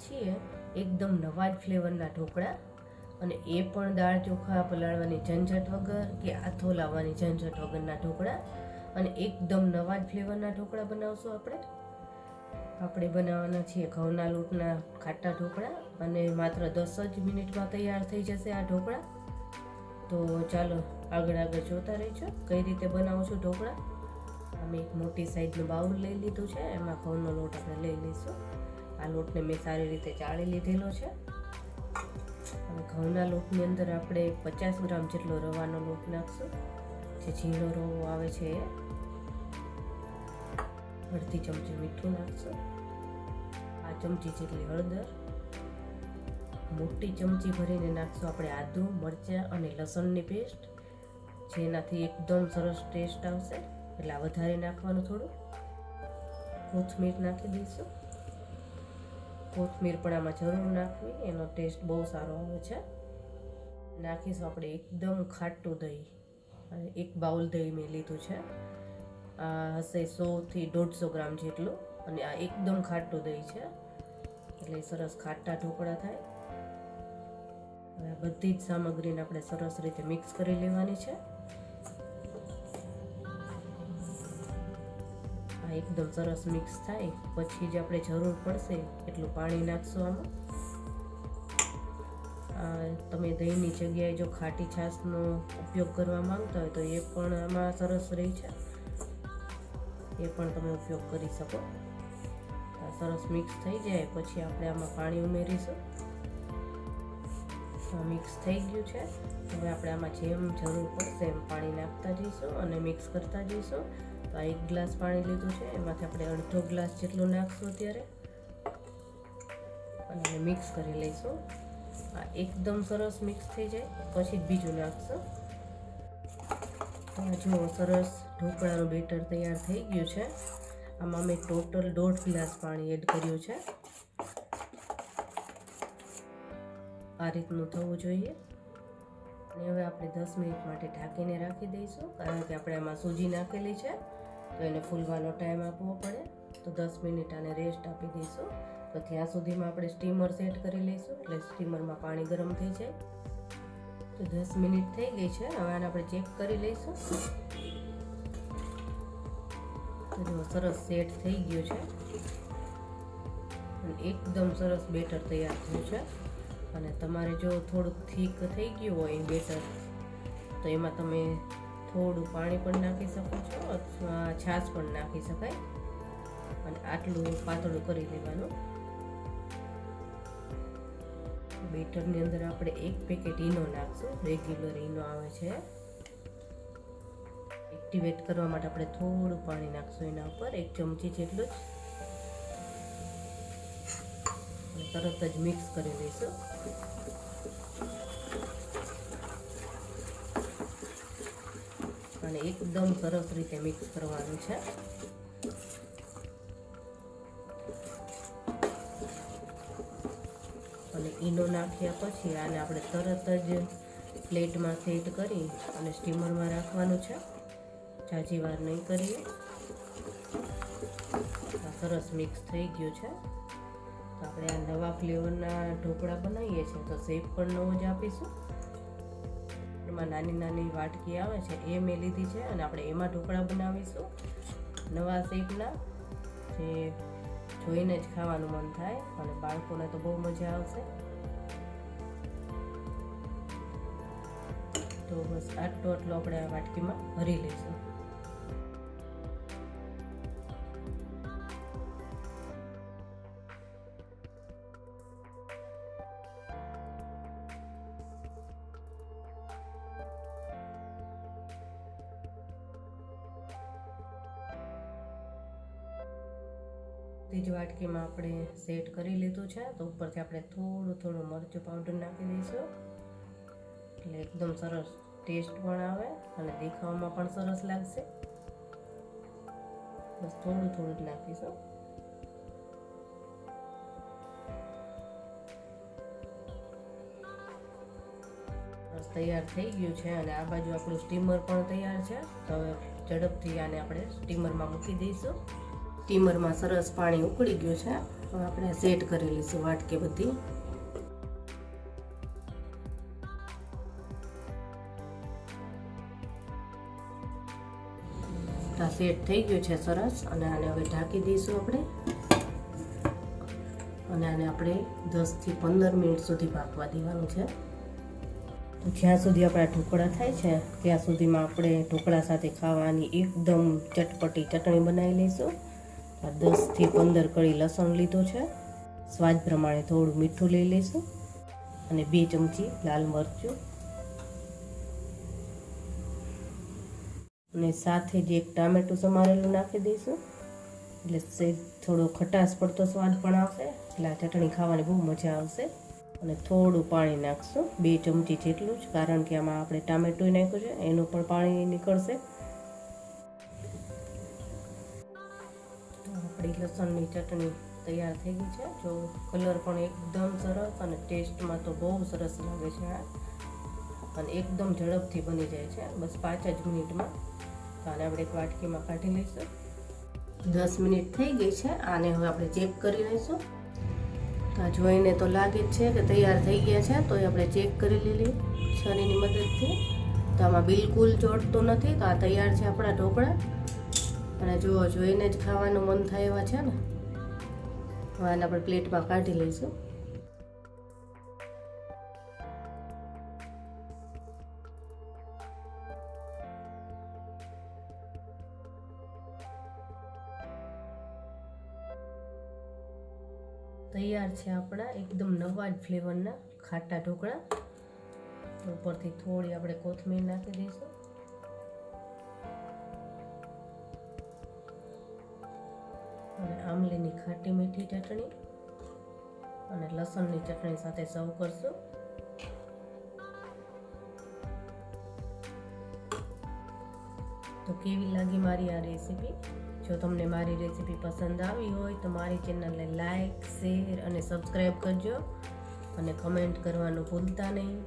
છીએ એકદમ નવા જ ફ્લેવરના ઢોકળા, અને એ પણ દાળ ચોખા પલાળવાની ઝંઝટ વગર કે આથો લાવવાની ઝંઝટ વગરના ઢોકળા, અને એકદમ નવા જ ફ્લેવરના ઢોકળા બનાવશું આપણે બનાવવાના છીએ ઘઉંના લોટના ખાટા ઢોકળા, અને માત્ર 10 જ મિનિટમાં તૈયાર થઈ જશે આ ઢોકળા. તો ચાલો આગળ જોતા રહીજો કઈ રીતે બનાવું છું ઢોકળા. અમે એક મોટી સાઈઝનું બાઉલ લઈ લીધું છે, એમાં ઘઉંનો લોટ આપણે લઈ લઈશું. આ લોટને મેં સારી રીતે ચાળી લીધેલો છે. હવે ઘઉંના લોટની અંદર આપણે 50 ગ્રામ જેટલો રવાનો લોટ નાખશું, જે ઝીણો રવો આવે છે એ. અડધી ચમચી મીઠું નાખશું, 5 ચમચી જેટલી હળદર, મોટી ચમચી ભરીને નાખશું આપણે આદુ, મરચાં અને લસણની પેસ્ટ, જેનાથી એકદમ સરસ ટેસ્ટ આવશે. એટલે આ વધારે નાખવાનું થોડું. કોથમીર નાખી દઈશું. કોથમીર પણ આમાં જરૂર નાખવી, એનો ટેસ્ટ બહુ સારો આવે છે. નાખીશું આપણે એકદમ ખાટું દહીં, અને 1 બાઉલ દહીં મેં લીધું છે. આ હશે 100 થી 150 ગ્રામ જેટલું, અને આ એકદમ ખાટું દહીં છે, એટલે સરસ ખાટા ઢોકળા થાય. હવે બધી જ સામગ્રીને આપણે સરસ રીતે મિક્સ કરી લેવાની છે. આ એકદમ સરસ મિક્સ થાય પછી જ આપણે જરૂર પડશે એટલું પાણી નાખશું આમાં. તમે દહીંની જગ્યાએ જો ખાટી છાશનો ઉપયોગ કરવા માંગતા હોય તો એ પણ આમાં સરસ રહી છે, એ પણ તમે ઉપયોગ કરી શકો. આ સરસ મિક્સ થઈ જાય પછી આપણે આમાં પાણી ઉમેરીશું. મિક્સ થઈ ગયું છે. હવે આપણે આમાં જેમ જરૂર પડશે એમ પાણી નાખતા જઈશું અને મિક્સ કરતા જઈશું. તો આ 1 ગ્લાસ પાણી લીધું છે, એમાંથી આપણે અડધો ગ્લાસ જેટલું નાખશું અત્યારે, અને મિક્સ કરી લઈશું. આ એકદમ સરસ મિક્સ થઈ જાય પછી જ બીજું નાખશું. જો સરસ ઢોકળાનું બેટર તૈયાર થઈ ગયું છે. આમાં મેં ટોટલ 1.5 ગ્લાસ પાણી એડ કર્યું છે. આ રીતનું થવું જોઈએ. અને હવે આપણે 10 મિનિટ માટે ઢાંકીને રાખી દઈશું, કારણ કે આપણે આમાં સૂજી નાખેલી છે તો એને ફૂલવાનો ટાઈમ આપવો પડે. તો 10 મિનિટ આને રેસ્ટ આપી દઈશું. તો ત્યાં સુધીમાં આપણે સ્ટીમર સેટ કરી લઈશું, એટલે સ્ટીમરમાં પાણી ગરમ થઈ જાય. તો 10 મિનિટ થઈ ગઈ છે. હવે આને આપણે ચેક કરી લઈશું. તો જો સરસ સેટ થઈ ગયું છે, અને એકદમ સરસ બેટર તૈયાર થયું છે. અને તમારે જો થોડુંક થીક થઈ ગયું હોય બેટર, તો એમાં તમે થોડું પાણી પણ નાખી શકો છો, અથવા છાશ પણ નાખી શકાય. અને આટલું પાતળું કરી લેવાનું. બેટરની અંદર આપણે 1 પેકેટ ઈનો નાખશું, રેગ્યુલર ઈનો આવે છે. એક્ટિવેટ કરવા માટે આપણે થોડું પાણી નાખશું એના ઉપર, 1 ચમચી જેટલું જ. તરત જ મિક્સ કરી દઈશું. અને એકદમ સરસ રીતે મિક્સ કરવાનું છે. અને ઈનો નાખ્યા પછી આને આપણે તરત જ પ્લેટમાં સેટ કરી અને સ્ટીમરમાં રાખવાનું છે. જાજી વાર નહીં કરીએ. આ સરસ મિક્સ થઈ ગયું છે. તો આપણે આ નવા ફ્લેવરના ઢોકળા બનાવીએ છીએ, તો શેપ પણ નવો જ આપીશું. એમાં નાની નાની વાટકી આવે છે એ મેં લીધી છે, અને આપણે એમાં ઢોકળા બનાવીશું નવા શેપના, જે જોઈને જ ખાવાનું મન થાય, અને બાળકોને તો બહુ મજા આવશે. તો બસ આટલું આપણે આ વાટકીમાં ભરી લઈશું. ત્રીજી વાટકીમાં આપણે સેટ કરી લીધું છે. તો ઉપરથી આપણે થોડું મરચું પાવડર નાખી દઈશું, એટલે એકદમ સરસ ટેસ્ટ પણ આવે અને દેખાવામાં પણ સરસ લાગશે. બસ થોડું જ નાખીશું. બસ તૈયાર થઈ ગયું છે. અને આ બાજુ આપણું સ્ટીમર પણ તૈયાર છે. તો હવે ઝડપથી આને આપણે સ્ટીમરમાં મૂકી દઈશું. સ્ટીમરમાં સરસ પાણી ઉકળી ગયું છે. હવે આપણે સેટ કરી લઈશું વાટકે બધી. સેટ થઈ ગયું છે સરસ. અને આને હવે ઢાંકી દઈશું આપણે. અને આને આપણે 10 થી 15 મિનિટ સુધી પાકવા દેવાનું છે. તો જ્યાં સુધી આપણા ઢોકળા થાય છે ત્યાં સુધીમાં આપણે ઢોકળા સાથે ખાવાની એકદમ ચટપટી ચટણી બનાવી લઈશું. 10 થી 15 કળી લસણ લીધો છે. સ્વાદ પ્રમાણે થોડું મીઠું લઈ લઈશું અને 2 ચમચી લાલ મરચું અને સાથે જ એક ટામેટું સમારેલું નાખી દઈશું. એટલે થોડો ખટાશ પડતો સ્વાદ પણ આવશે. એટલે આ ચટણી ખાવાની બહુ મજા આવશે. અને થોડું પાણી નાખશું, 2 ચમચી જેટલું જ, કારણ કે આમાં આપણે ટામેટું નાખ્યું છે, એનું પણ પાણી નીકળશે. આપણી લસણની ચટણી તૈયાર થઈ ગઈ છે. જો કલર પણ એકદમ સરસ અને ટેસ્ટમાં તો બહુ સરસ લાગે છે આ. અને એકદમ ઝડપથી બની જાય છે, બસ 5 જ મિનિટમાં. તો આને આપણે એક વાટકીમાં કાઢી લઈશું. 10 મિનિટ થઈ ગઈ છે. આને હવે આપણે ચેક કરી લઈશું. તો આ જોઈને તો લાગે જ છે કે તૈયાર થઈ ગયા છે. તો એ આપણે ચેક કરી લીધી છરીની મદદથી. તો આમાં બિલકુલ ચોટતું નથી. તો આ તૈયાર છે આપણા ઢોકળા. અને જો જોઈને જ ખાવાનું મન થાય એવા છે ને. હવે આને આપણે પ્લેટમાં કાઢી લઈશું. તૈયાર છે આપણા એકદમ નવા જ ફ્લેવરના ખાટા ઢોકળા. ઉપરથી થોડી આપણે કોથમીર નાખી દઈશું. અને આમલીની ખાટી મીઠી ચટણી અને લસણની ચટણી સાથે સર્વ કરશું. તો કેવી લાગી મારી આ રેસીપી? જો તમને મારી રેસીપી પસંદ આવી હોય તો મારી ચેનલને લાઈક, શેર અને સબસ્ક્રાઈબ કરજો. અને કમેન્ટ કરવાનું ભૂલતા નહીં.